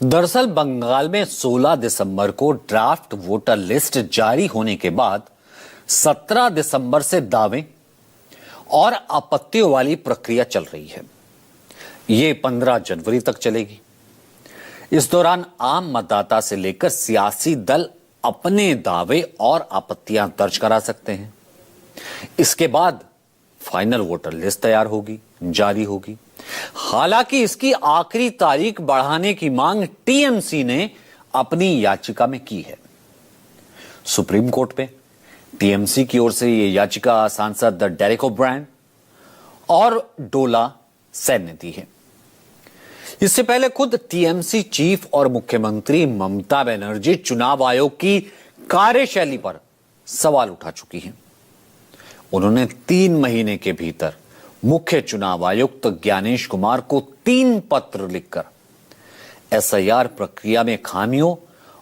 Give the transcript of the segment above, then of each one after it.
दरअसल बंगाल में 16 दिसंबर को ड्राफ्ट वोटर लिस्ट जारी होने के बाद 17 दिसंबर से दावे और आपत्तियों वाली प्रक्रिया चल रही है। ये 15 जनवरी तक चलेगी। इस दौरान आम मतदाता से लेकर सियासी दल अपने दावे और आपत्तियां दर्ज करा सकते हैं। इसके बाद फाइनल वोटर लिस्ट तैयार होगी, जारी होगी। हालांकि इसकी आखिरी तारीख बढ़ाने की मांग टीएमसी ने अपनी याचिका में की है। सुप्रीम कोर्ट में टीएमसी की ओर से यह याचिका सांसद डेरेक ओब्रायन और डोला सेन ने दी है। इससे पहले खुद टीएमसी चीफ और मुख्यमंत्री ममता बनर्जी चुनाव आयोग की कार्यशैली पर सवाल उठा चुकी हैं। उन्होंने 3 महीने के भीतर मुख्य चुनाव आयुक्त ज्ञानेश कुमार को 3 पत्र लिखकर एसआईआर प्रक्रिया में खामियों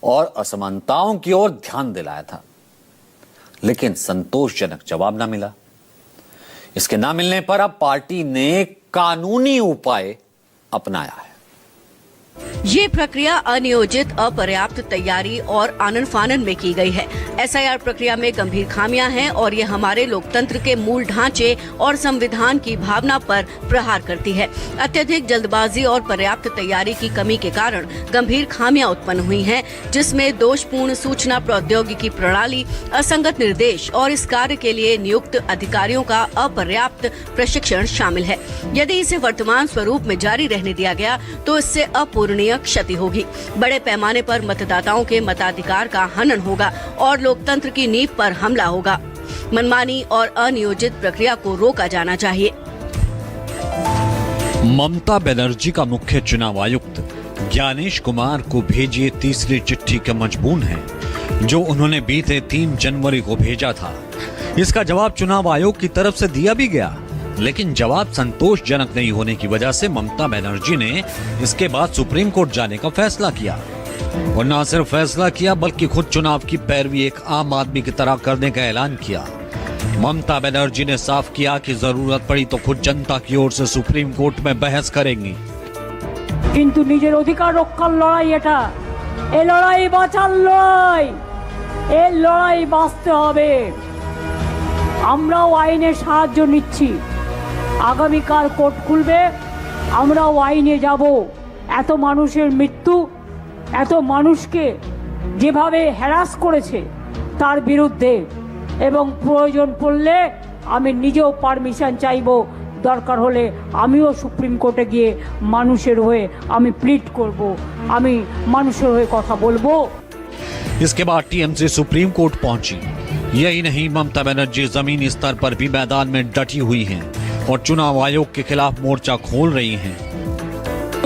और असमानताओं की ओर ध्यान दिलाया था, लेकिन संतोषजनक जवाब न मिला। इसके न मिलने पर अब पार्टी ने कानूनी उपाय अपनाया है। ये प्रक्रिया अनियोजित, अपर्याप्त तैयारी और आनन फानन में की गई है। एसआईआर प्रक्रिया में गंभीर खामियां हैं और ये हमारे लोकतंत्र के मूल ढांचे और संविधान की भावना पर प्रहार करती है। अत्यधिक जल्दबाजी और पर्याप्त तैयारी की कमी के कारण गंभीर खामियां उत्पन्न हुई हैं, जिसमें दोषपूर्ण सूचना प्रौद्योगिकी प्रणाली, असंगत निर्देश और इस कार्य के लिए नियुक्त अधिकारियों का अपर्याप्त प्रशिक्षण शामिल है। यदि इसे वर्तमान स्वरूप में जारी रहने दिया गया तो इससे अपूरणीय क्षति होगी। बड़े पैमाने पर मतदाताओं के मताधिकार का हनन होगा और लोकतंत्र की नींव पर हमला होगा। मनमानी और अनियोजित प्रक्रिया को रोका जाना चाहिए। ममता बनर्जी का मुख्य चुनाव आयुक्त ज्ञानेश कुमार को भेजिए तीसरी चिट्ठी का मजमून है, जो उन्होंने बीते 3 जनवरी को भेजा था। इसका जवाब चुनाव आयोग की तरफ से दिया भी गया, लेकिन जवाब संतोषजनक नहीं होने की वजह से ममता बनर्जी ने इसके बाद सुप्रीम कोर्ट जाने का फैसला किया। और न सिर्फ फैसला किया, बल्कि खुद चुनाव की पैरवी एक आम आदमी की तरह करने का ऐलान किया। ममता बनर्जी ने साफ किया कि जरूरत पड़ी तो खुद जनता की ओर से सुप्रीम कोर्ट में बहस करेंगी। किंतु निजेर अधिकार रक्षार लड़ाई एटा, ए लड़ाई बाँचार लड़ाई, ए लड़ाई बाँचते हबे। आमराও আইনের সাহায্য নিচ্ছি। আগামীকাল কোর্ট খুলবে, আমরাও আইনে যাব। এত মানুষের মৃত্যু, এত মানুষকে যেভাবে হ্যারাস করেছে তার বিরুদ্ধে, এবং প্রয়োজন পড়লে আমি নিজেও পারমিশন চাইবো। দরকার হলে আমিও সুপ্রিম কোর্টে গিয়ে মানুষের হয়ে আমি প্লিড করব, আমি মানুষের হয়ে কথা বলবো। इसके बाद टीएमसी सुप्रीम कोर्ट पहुंची। यही नहीं, ममता बनर्जी जमीनी स्तर पर भी मैदान में डटी हुई हैं और चुनाव आयोग के खिलाफ मोर्चा खोल रही हैं।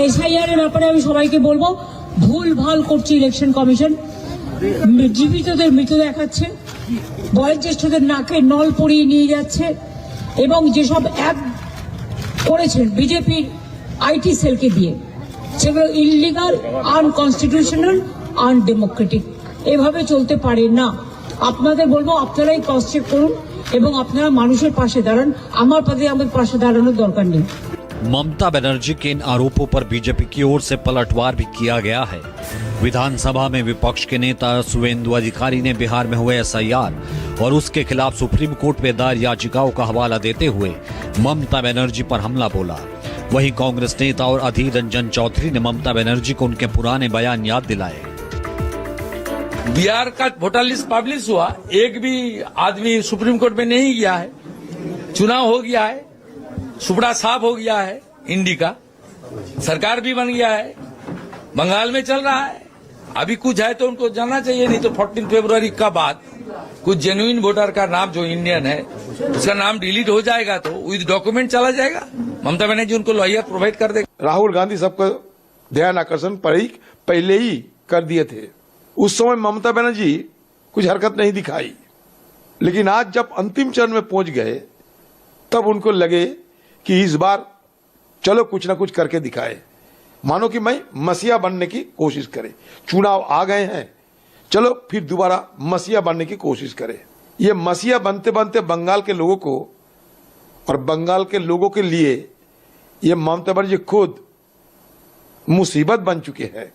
এসআইআর এর ব্যাপারে আমি সবাইকে বলবো, ভুলভাল করছে ইলেকশন কমিশন। জীবিতদের মৃত দেখাচ্ছে, বয়োজ্যেষ্ঠদের নাকে নল পরিয়ে নিয়ে যাচ্ছে, এবং যেসব অ্যাপ করেছেন বিজেপির আইটি সেলকে দিয়ে, সেগুলো ইললিগাল, আনকনস্টিটিউশনাল, আনডেমোক্রেটিক। এভাবে চলতে পারে না। আপনাদের বলবো, আপনারাই ক্রস চেক করুন এবং আপনারা মানুষের পাশে দাঁড়ান। আমার পাশে দাঁড়ানোর দরকার নেই। ममता बनर्जी के इन आरोपों पर बीजेपी की ओर से पलटवार भी किया गया है। विधानसभा में विपक्ष के नेता सुवेंदु अधिकारी ने बिहार में हुए एसआईआर और उसके खिलाफ सुप्रीम कोर्ट में दायर याचिकाओं का हवाला देते हुए ममता बनर्जी पर हमला बोला। वहीं कांग्रेस नेता और अधीर रंजन चौधरी ने ममता बनर्जी को उनके पुराने बयान याद दिलाए। बिहार का वोटर लिस्ट पब्लिश हुआ, एक भी आदमी सुप्रीम कोर्ट में नहीं गया है। चुनाव हो गया है, सुपड़ा साफ हो गया है, इंडी का सरकार भी बन गया है, बंगाल में चल रहा है। अभी कुछ है तो उनको जाना चाहिए, नहीं तो 14 फरवरी का बाद कुछ जेन्युइन वोटर का नाम जो इंडियन है उसका नाम डिलीट हो जाएगा तो विद डॉक्यूमेंट चला जाएगा। ममता बनर्जी उनको लॉयर प्रोवाइड कर देगा। राहुल गांधी सबका ध्यान आकर्षण पहले ही कर दिए थे। उस समय ममता बनर्जी कुछ हरकत नहीं दिखाई, लेकिन आज जब अंतिम चरण में पहुंच गए तब उनको लगे कि इस बार चलो कुछ ना कुछ करके दिखाए, मानो कि मैं मसीहा बनने की कोशिश करे। चुनाव आ गए हैं, चलो फिर दोबारा मसीहा बनने की कोशिश करे। ये मसीहा बनते बनते बंगाल के लोगों को और बंगाल के लोगों के लिए ये ममता बनर्जी खुद मुसीबत बन चुके हैं।